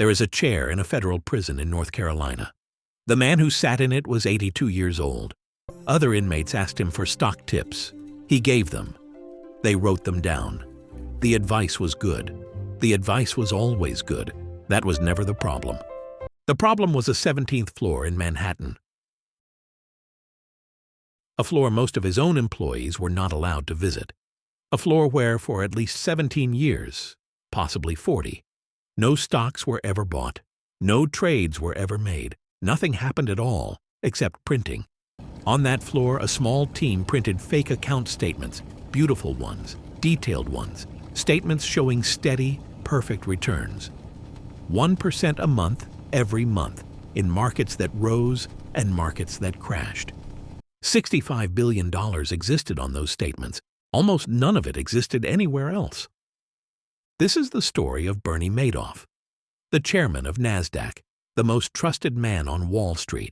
There is a chair in a federal prison in North Carolina. The man who sat in it was 82 years old. Other inmates asked him for stock tips. He gave them. They wrote them down. The advice was good. The advice was always good. That was never the problem. The problem was a 17th floor in Manhattan. A floor most of his own employees were not allowed to visit. A floor where, for at least 17 years, possibly 40, no stocks were ever bought. No trades were ever made. Nothing happened at all, except printing. On that floor, a small team printed fake account statements, beautiful ones, detailed ones, statements showing steady, perfect returns. 1% a month, every month, in markets that rose and markets that crashed. $65 billion existed on those statements. Almost none of it existed anywhere else. This is the story of Bernie Madoff, the chairman of NASDAQ, the most trusted man on Wall Street,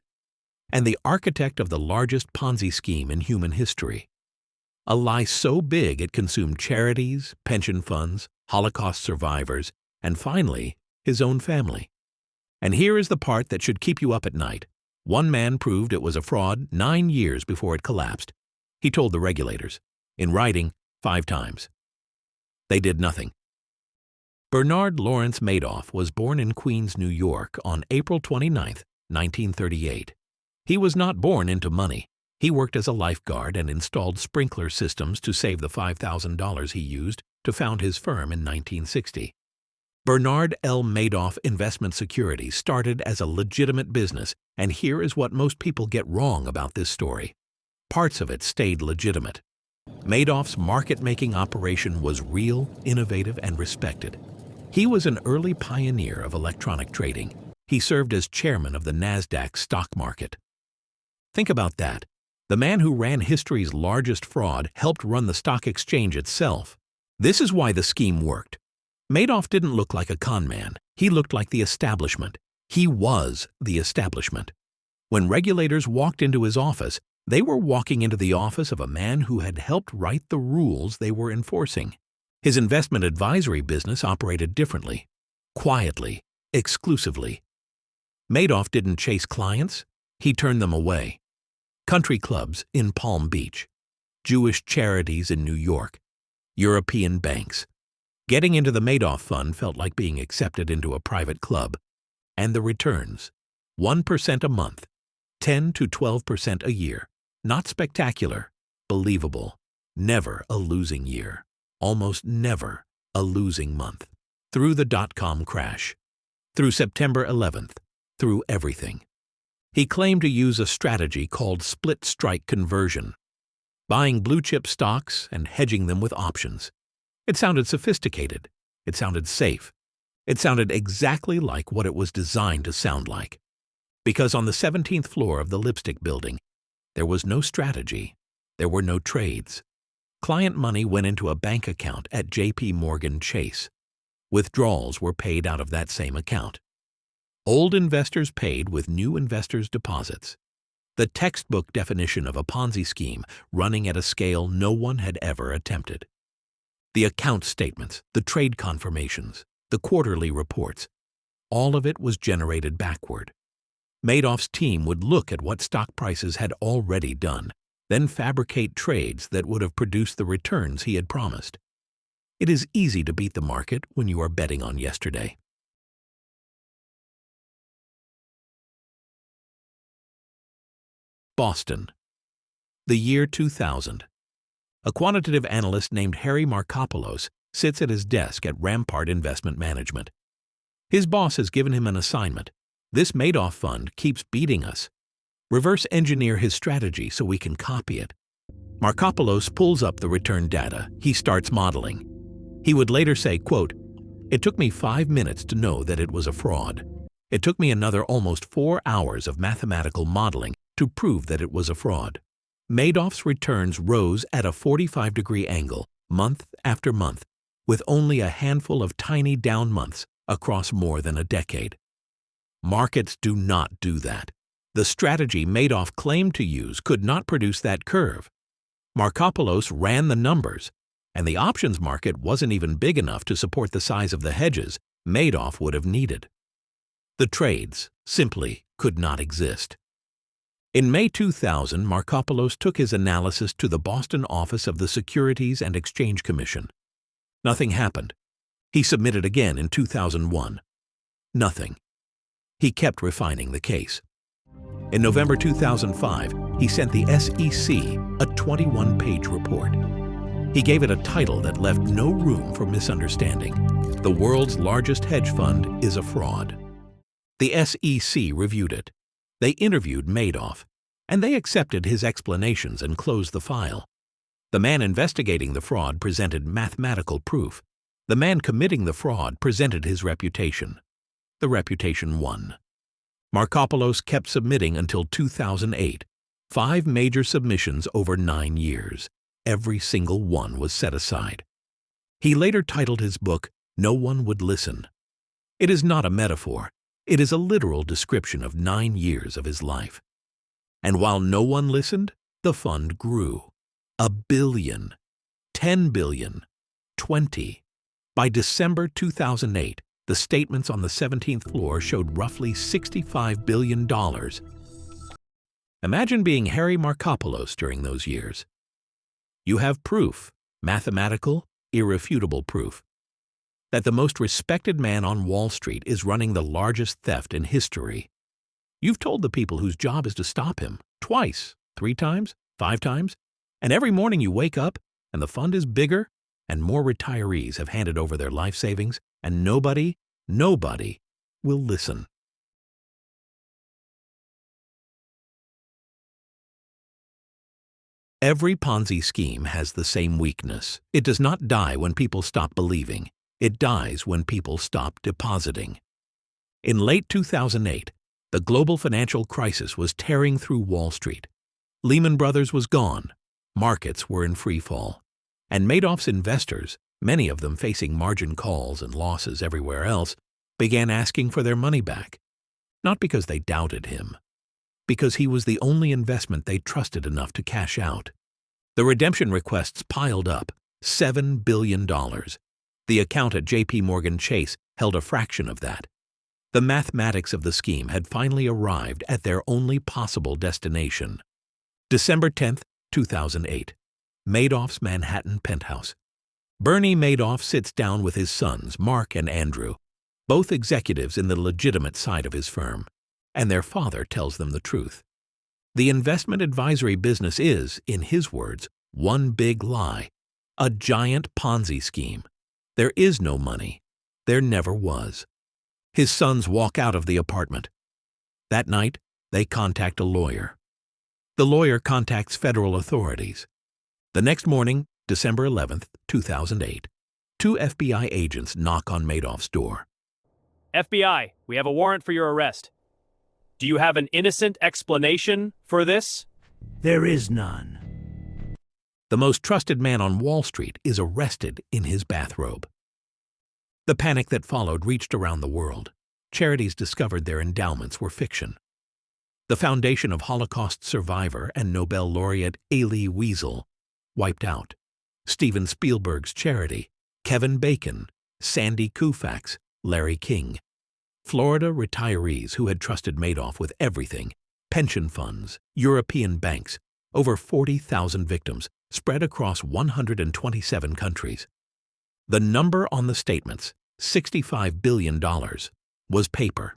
and the architect of the largest Ponzi scheme in human history. A lie so big it consumed charities, pension funds, Holocaust survivors, and finally, his own family. And here is the part that should keep you up at night. One man proved it was a fraud 9 years before it collapsed. He told the regulators, in writing, 5 times. They did nothing. Bernard Lawrence Madoff was born in Queens, New York on April 29, 1938. He was not born into money. He worked as a lifeguard and installed sprinkler systems to save the $5,000 he used to found his firm in 1960. Bernard L. Madoff Investment Securities started as a legitimate business, and here is what most people get wrong about this story. Parts of it stayed legitimate. Madoff's market-making operation was real, innovative, and respected. He was an early pioneer of electronic trading. He served as chairman of the NASDAQ stock market. Think about that. The man who ran history's largest fraud helped run the stock exchange itself. This is why the scheme worked. Madoff didn't look like a con man. He looked like the establishment. He was the establishment. When regulators walked into his office, they were walking into the office of a man who had helped write the rules they were enforcing. His investment advisory business operated differently, quietly, exclusively. Madoff didn't chase clients. He turned them away. Country clubs in Palm Beach, Jewish charities in New York, European banks. Getting into the Madoff fund felt like being accepted into a private club. And the returns, 1% a month, 10 to 12% a year. Not spectacular, believable, never a losing year, almost never a losing month. Through the dot-com crash, through September 11th, through everything. He claimed to use a strategy called split strike conversion, buying blue-chip stocks and hedging them with options. It sounded sophisticated. It sounded safe. It sounded exactly like what it was designed to sound like. Because on the 17th floor of the Lipstick Building, there was no strategy. There were no trades. Client money went into a bank account at J.P. Morgan Chase. Withdrawals were paid out of that same account. Old investors paid with new investors' deposits. The textbook definition of a Ponzi scheme running at a scale no one had ever attempted. The account statements, the trade confirmations, the quarterly reports, all of it was generated backward. Madoff's team would look at what stock prices had already done, then fabricate trades that would have produced the returns he had promised. It is easy to beat the market when you are betting on yesterday. Boston. The year 2000. A quantitative analyst named Harry Markopolos sits at his desk at Rampart Investment Management. His boss has given him an assignment. This Madoff fund keeps beating us. Reverse engineer his strategy so we can copy it. Markopolos pulls up the return data. He starts modeling. He would later say, quote, "It took me 5 minutes to know that it was a fraud. It took me another almost 4 hours of mathematical modeling to prove that it was a fraud." Madoff's returns rose at a 45-degree angle, month after month, with only a handful of tiny down months across more than a decade. Markets do not do that. The strategy Madoff claimed to use could not produce that curve. Markopolos ran the numbers, and the options market wasn't even big enough to support the size of the hedges Madoff would have needed. The trades simply could not exist. In May 2000, Markopolos took his analysis to the Boston office of the Securities and Exchange Commission. Nothing happened. He submitted again in 2001. Nothing. He kept refining the case. In November 2005, he sent the SEC a 21-page report. He gave it a title that left no room for misunderstanding. The world's largest hedge fund is a fraud. The SEC reviewed it. They interviewed Madoff, and they accepted his explanations and closed the file. The man investigating the fraud presented mathematical proof. The man committing the fraud presented his reputation. The reputation won. Markopolos kept submitting until 2008. 5 major submissions over 9 years. Every single one was set aside. He later titled his book, "No One Would Listen." It is not a metaphor. It is a literal description of 9 years of his life. And while no one listened, the fund grew. 1 billion, 10 billion, 20. By December 2008, the statements on the 17th floor showed roughly $65 billion. Imagine being Harry Markopolos during those years. You have proof, mathematical, irrefutable proof, that the most respected man on Wall Street is running the largest theft in history. You've told the people whose job is to stop him twice, 3 times, 5 times, and every morning you wake up and the fund is bigger and more retirees have handed over their life savings, and nobody will listen. Every Ponzi scheme has the same weakness. It does not die when people stop believing. It dies when people stop depositing. In late 2008, the global financial crisis was tearing through Wall Street. Lehman Brothers was gone. Markets were in free fall. And Madoff's investors, many of them facing margin calls and losses everywhere else, began asking for their money back. Not because they doubted him, because he was the only investment they trusted enough to cash out. The redemption requests piled up, $7 billion. The account at J.P. Morgan Chase held a fraction of that. The mathematics of the scheme had finally arrived at their only possible destination. December 10, 2008. Madoff's Manhattan penthouse. Bernie Madoff sits down with his sons, Mark and Andrew, both executives in the legitimate side of his firm, and their father tells them the truth. The investment advisory business is, in his words, one big lie, a giant Ponzi scheme. There is no money. There never was. His sons walk out of the apartment. That night, they contact a lawyer. The lawyer contacts federal authorities. The next morning, December 11, 2008, 2 FBI agents knock on Madoff's door. FBI, we have a warrant for your arrest. Do you have an innocent explanation for this? There is none. The most trusted man on Wall Street is arrested in his bathrobe. The panic that followed reached around the world. Charities discovered their endowments were fiction. The foundation of Holocaust survivor and Nobel laureate Elie Wiesel wiped out. Steven Spielberg's charity, Kevin Bacon, Sandy Koufax, Larry King. Florida retirees who had trusted Madoff with everything, pension funds, European banks, over 40,000 victims spread across 127 countries. The number on the statements, $65 billion, was paper.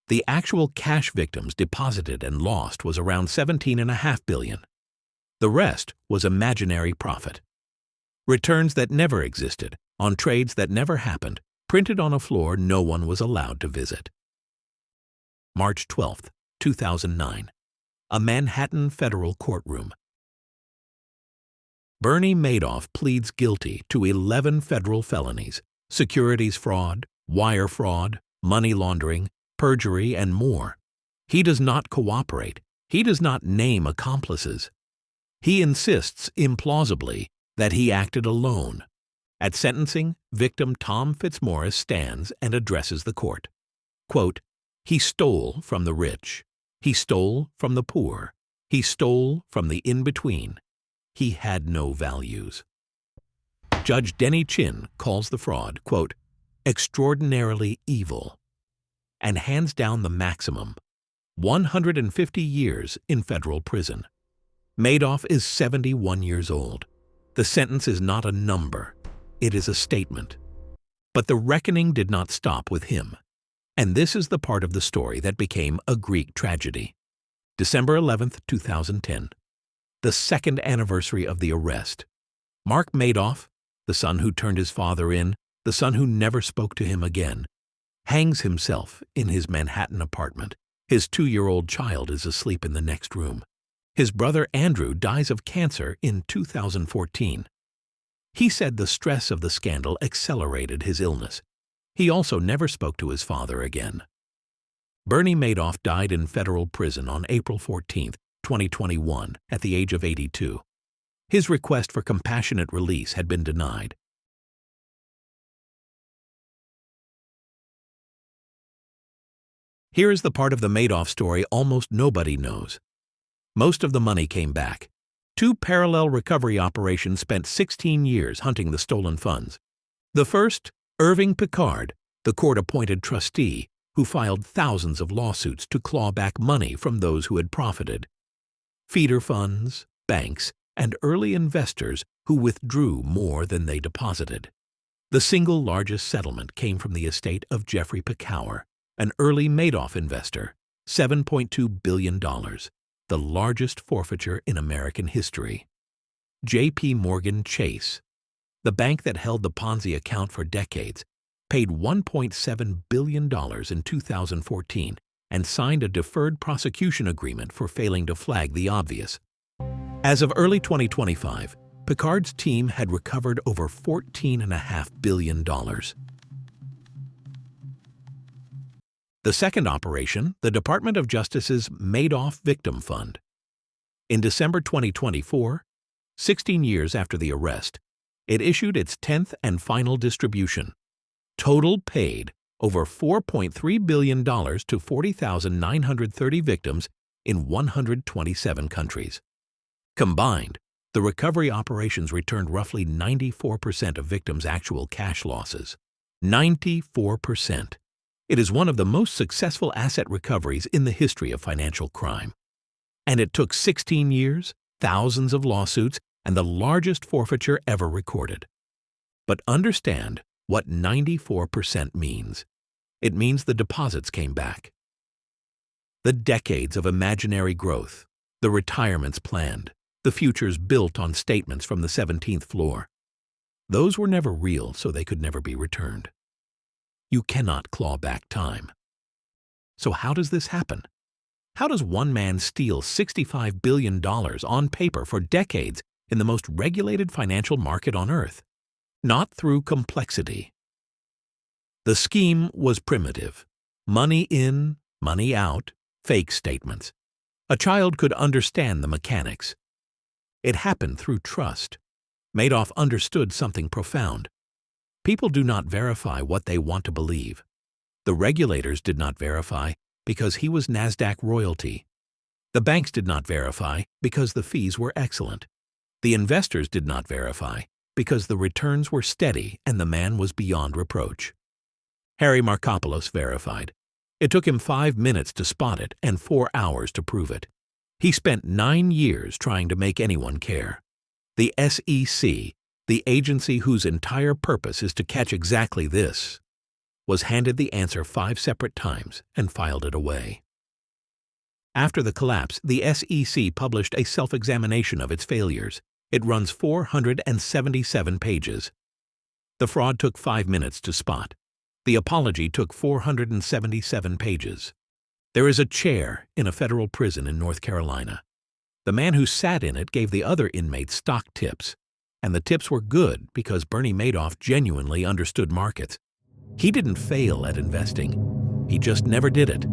The actual cash victims deposited and lost was around $17.5 billion. The rest was imaginary profit. Returns that never existed, on trades that never happened, printed on a floor no one was allowed to visit. March 12, 2009. A Manhattan federal courtroom. Bernie Madoff pleads guilty to 11 federal felonies: securities fraud, wire fraud, money laundering, perjury, and more. He does not cooperate. He does not name accomplices. He insists, implausibly, that he acted alone. At sentencing, victim Tom Fitzmaurice stands and addresses the court. Quote, "He stole from the rich. He stole from the poor. He stole from the in-between. He had no values." Judge Denny Chin calls the fraud, quote, "extraordinarily evil." and hands down the maximum: 150 years in federal prison. Madoff is 71 years old. The sentence is not a number, it is a statement. But the reckoning did not stop with him. And this is the part of the story that became a Greek tragedy. December 11, 2010. The second anniversary of the arrest. Mark Madoff, the son who turned his father in, the son who never spoke to him again, hangs himself in his Manhattan apartment. His 2-year-old child is asleep in the next room. His brother Andrew dies of cancer in 2014. He said the stress of the scandal accelerated his illness. He also never spoke to his father again. Bernie Madoff died in federal prison on April 14, 2021, at the age of 82. His request for compassionate release had been denied. Here is the part of the Madoff story almost nobody knows. Most of the money came back. 2 parallel recovery operations spent 16 years hunting the stolen funds. The first, Irving Picard, the court-appointed trustee, who filed thousands of lawsuits to claw back money from those who had profited. Feeder funds, banks, and early investors who withdrew more than they deposited. The single largest settlement came from the estate of Jeffrey Picard, an early Madoff investor, $7.2 billion, the largest forfeiture in American history. J.P. Morgan Chase, the bank that held the Ponzi account for decades, paid $1.7 billion in 2014 and signed a deferred prosecution agreement for failing to flag the obvious. As of early 2025, Picard's team had recovered over $14.5 billion. The second operation, the Department of Justice's Madoff Victim Fund. In December 2024, 16 years after the arrest, it issued its 10th and final distribution. Total paid over $4.3 billion to 40,930 victims in 127 countries. Combined, the recovery operations returned roughly 94% of victims' actual cash losses. 94%. It is one of the most successful asset recoveries in the history of financial crime. And it took 16 years, thousands of lawsuits, and the largest forfeiture ever recorded. But understand what 94% means. It means the deposits came back. The decades of imaginary growth, the retirements planned, the futures built on statements from the 17th floor. Those were never real, so they could never be returned. You cannot claw back time. So how does this happen? How does one man steal $65 billion on paper for decades in the most regulated financial market on earth? Not through complexity. The scheme was primitive. Money in, money out, fake statements. A child could understand the mechanics. It happened through trust. Madoff understood something profound. People do not verify what they want to believe. The regulators did not verify because he was NASDAQ royalty. The banks did not verify because the fees were excellent. The investors did not verify because the returns were steady and the man was beyond reproach. Harry Markopolos verified. It took him 5 minutes to spot it and 4 hours to prove it. He spent 9 years trying to make anyone care. The SEC, the agency whose entire purpose is to catch exactly this, was handed the answer 5 separate times and filed it away. After the collapse, the SEC published a self-examination of its failures. It runs 477 pages. The fraud took 5 minutes to spot. The apology took 477 pages. There is a chair in a federal prison in North Carolina. The man who sat in it gave the other inmates stock tips, and the tips were good because Bernie Madoff genuinely understood markets. He didn't fail at investing. He just never did it.